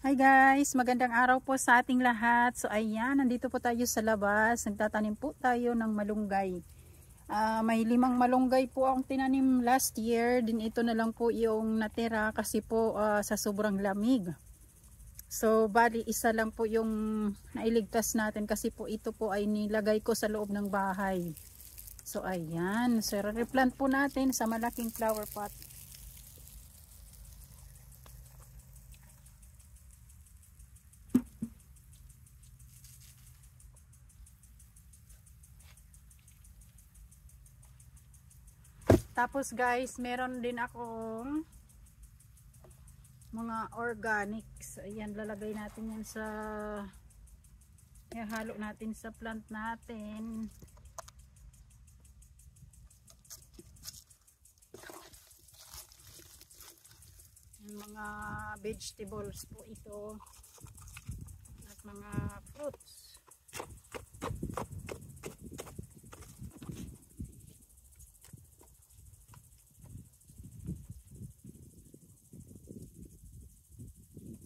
Hi guys, magandang araw po sa ating lahat. So ayan, nandito po tayo sa labas. Nagtatanim po tayo ng malunggay. May 5 malunggay po akong tinanim last year. Din ito na lang po yung natira kasi po sa sobrang lamig. So bali isa lang po yung nailigtas natin kasi po ito po ay nilagay ko sa loob ng bahay. So ayan, so replant po natin sa malaking flower pot. Tapos guys, meron din akong mga organics. Ayan, lalagay natin yan sa halo natin sa plant natin. Yung mga vegetables po ito at mga fruits.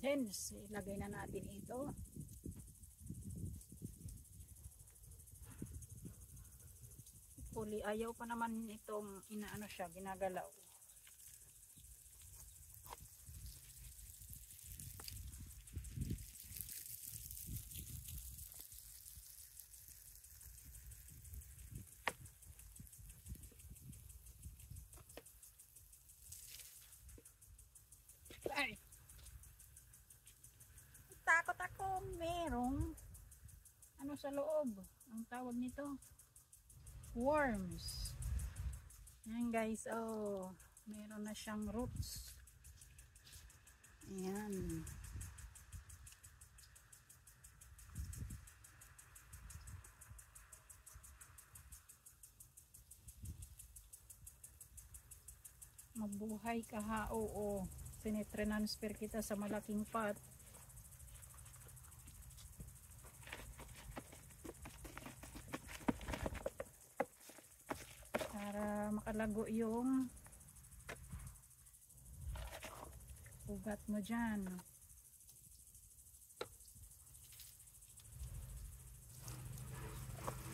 Hence, ilagay na natin ito. Hopefully, ayaw pa naman itong inaano siya, ginagalaw. Ay! Takot ako, merong ano sa loob, ang tawag nito, worms. Ayan guys, oh, meron na siyang roots. Ayan. Mabuhay ka ha, oo. Sinetransfer kita sa malaking pot. Para makalago yung ugat mo dyan.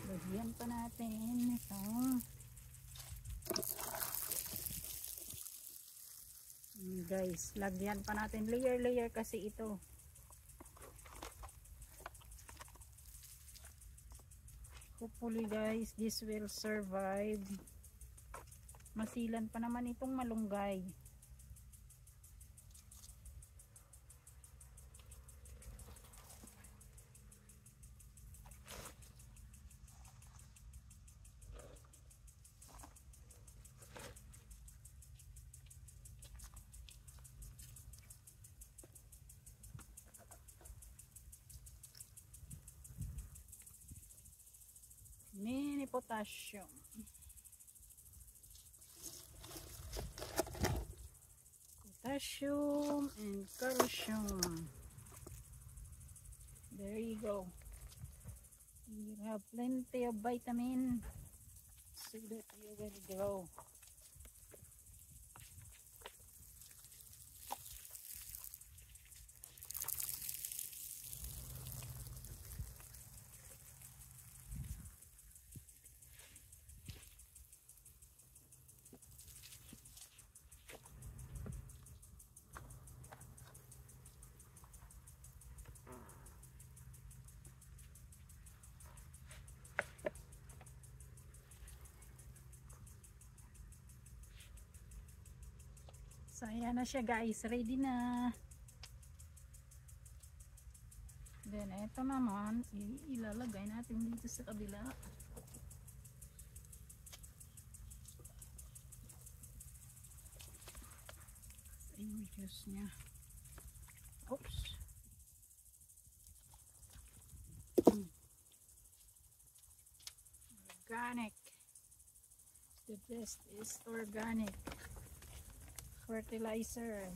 Lagyan pa natin ito. Guys, lagyan pa natin layer kasi ito. Hopefully guys, this will survive. Masilan pa naman itong malunggay. Mini potassium. Potassium and calcium. There you go. You have plenty of vitamin so that you will grow. So ayan na siya guys, ready na. Then ito naman ilalagay natin dito sa kabila. Yung juice niya. Oops. Organic. The best is organic fertilizer.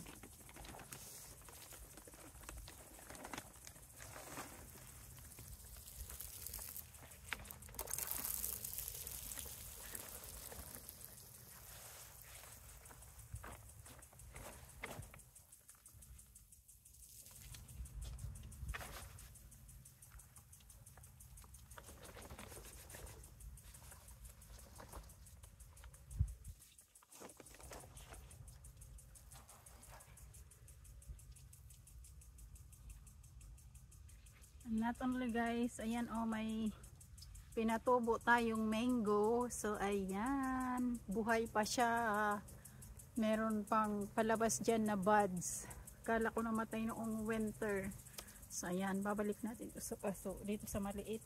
Not only guys, ayan oh, may pinatubo tayong mango. So ayan, buhay pa siya. Meron pang palabas dyan na buds. Kala ko namatay noong winter. So ayan, babalik natin ito sa paso dito sa maliit.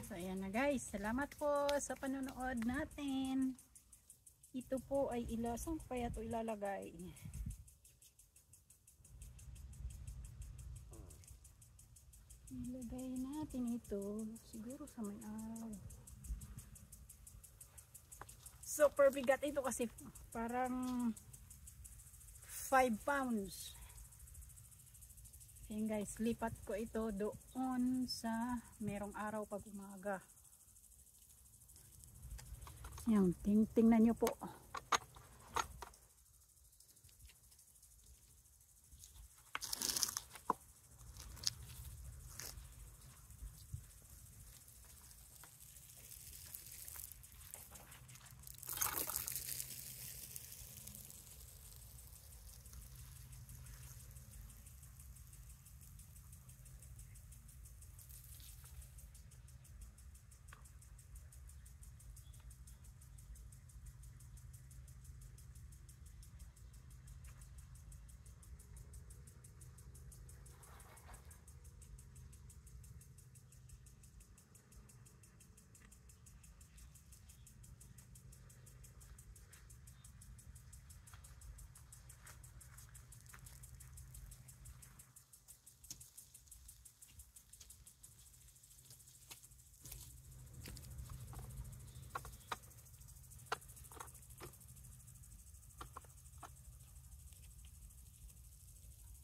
So ayan na guys, salamat po sa panonood natin. Ito po ay ilasang kaya ito ilalagay. Ilagay natin ito siguro sa may araw. Super bigat ito kasi parang 5 pounds. Ayan guys, lipat ko ito doon sa merong araw pag umaga. Ayan, tingnan nyo po.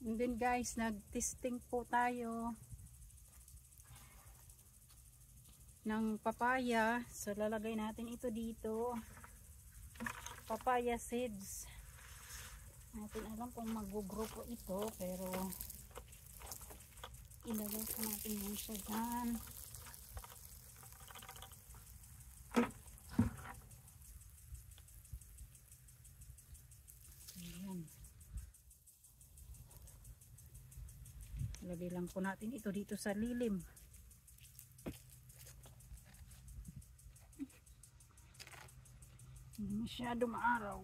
And then guys, nag-testing po tayo ng papaya. So lalagay natin ito dito. Papaya seeds. Natin alam kung mag-grow po ito, pero ilagay ko natin yung siya dyan. Lagay lang po natin ito dito sa lilim. Hindi masyado maaraw.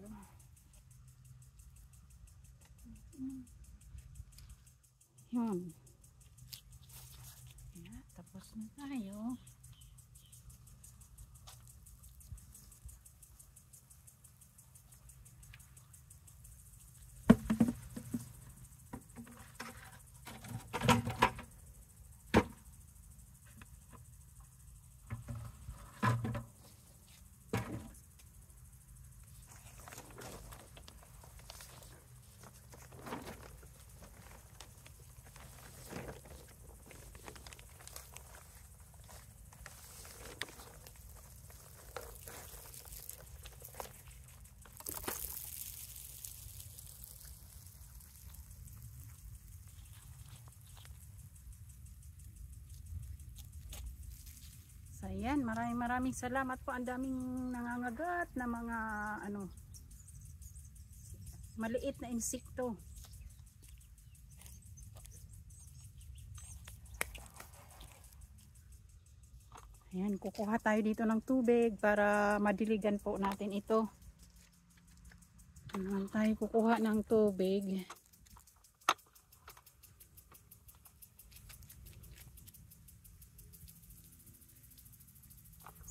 Yun. Yan, tapos na tayo. So ayan, maraming salamat po. Ang daming nangangagat na mga maliit na insekto. Ayan, kukuha tayo dito ng tubig para madiligan po natin ito. Ayan, tayo kukuha ng tubig.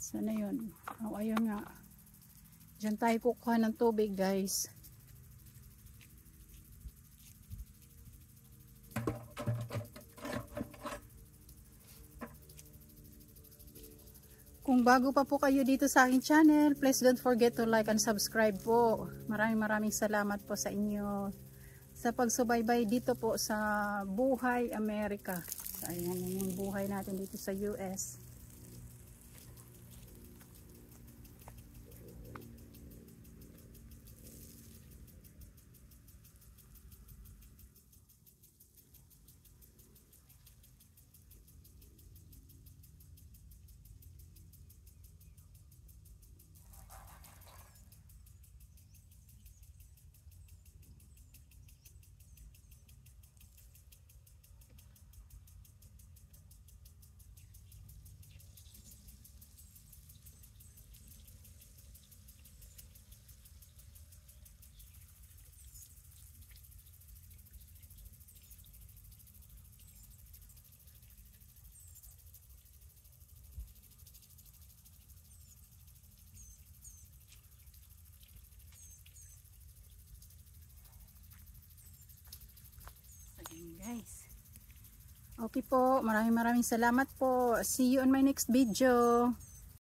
Sana yun? Oh, ayun nga. Diyan tayo kukuha ng tubig guys. Kung bago pa po kayo dito sa aking channel, please don't forget to like and subscribe po. Maraming salamat po sa inyo sa pagsubaybay dito po sa Buhay Amerika. So, ayan yung buhay natin dito sa US. Guys. Okay po, maraming salamat po. See you on my next video.